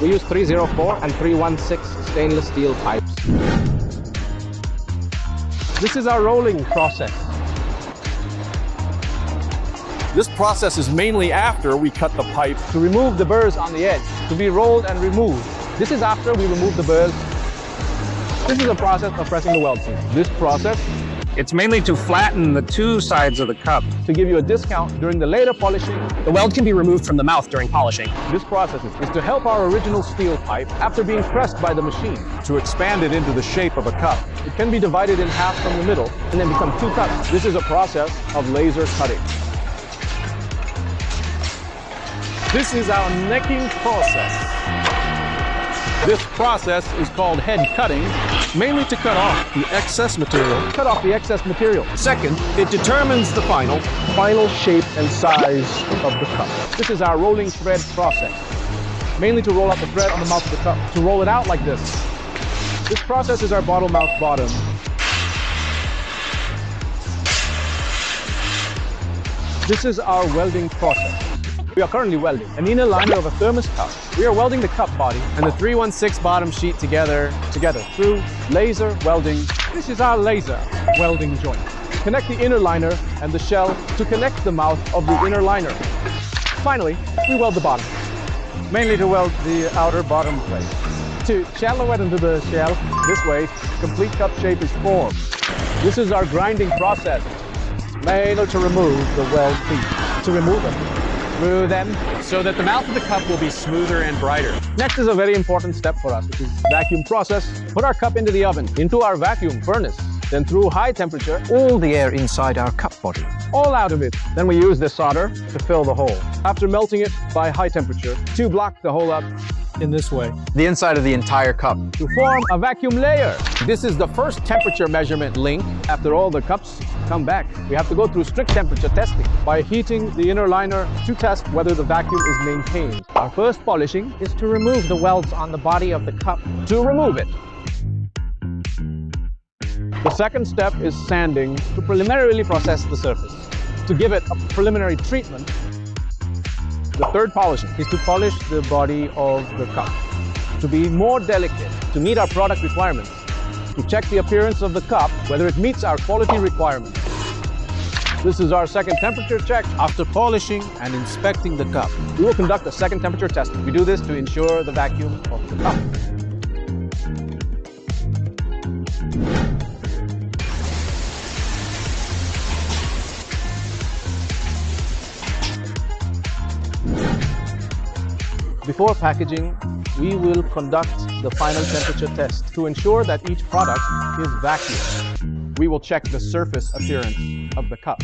We use 304 and 316 stainless steel pipes. This is our rolling process. This process is mainly after we cut the pipe. To remove the burrs on the edge, to be rolled and removed. This is after we remove the burrs. This is a process of pressing the weld seam. This process, it's mainly to flatten the two sides of the cup. to give you a discount during the later polishing. The weld can be removed from the mouth during polishing. This process is to help our original steel pipe after being pressed by the machine. To expand it into the shape of a cup. It can be divided in half from the middle and then become two cups. This is a process of laser cutting. This is our necking process. This process is called head cutting, mainly to cut off the excess material. Cut off the excess material. Second, it determines the final Shape and size of the cup. This is our rolling thread process, mainly to roll out the thread on the mouth of the cup, to roll it out like this. This process is our bottle mouth bottom. This is our welding process. We are currently welding an inner liner of a thermos cup. We are welding the cup body And the 316 bottom sheet together. through laser welding. This is our laser welding joint. Connect the inner liner and the shell to connect the mouth of the inner liner. Finally, we weld the bottom, mainly to weld the outer bottom plate. To shallow wet into the shell, this way, complete cup shape is formed. This is our grinding process, mainly to remove the weld feet. To remove them, through them. So that the mouth of the cup will be smoother and brighter. Next is a very important step for us, which is vacuum process. Put our cup into the oven, into our vacuum furnace. Then through high temperature, All the air inside our cup body. all out of it. Then we use this solder to fill the hole. After melting it by high temperature, to block the hole up in this way, The inside of the entire cup. to form a vacuum layer. This is the first temperature measurement link. After all the cups come back, we have to go through strict temperature testing by heating the inner liner to test whether the vacuum is maintained. Our first polishing is to remove the welds on the body of the cup. To remove it, the second step is sanding to preliminarily process the surface, to give it a preliminary treatment. The third polishing is to polish the body of the cup, to be more delicate, to meet our product requirements, to check the appearance of the cup, whether it meets our quality requirements. This is our second temperature check. after polishing and inspecting the cup. We will conduct a second temperature test. We do this to ensure the vacuum of the cup. Before packaging, we will conduct the final temperature test to ensure that each product is vacuum. We will check the surface appearance of the cup.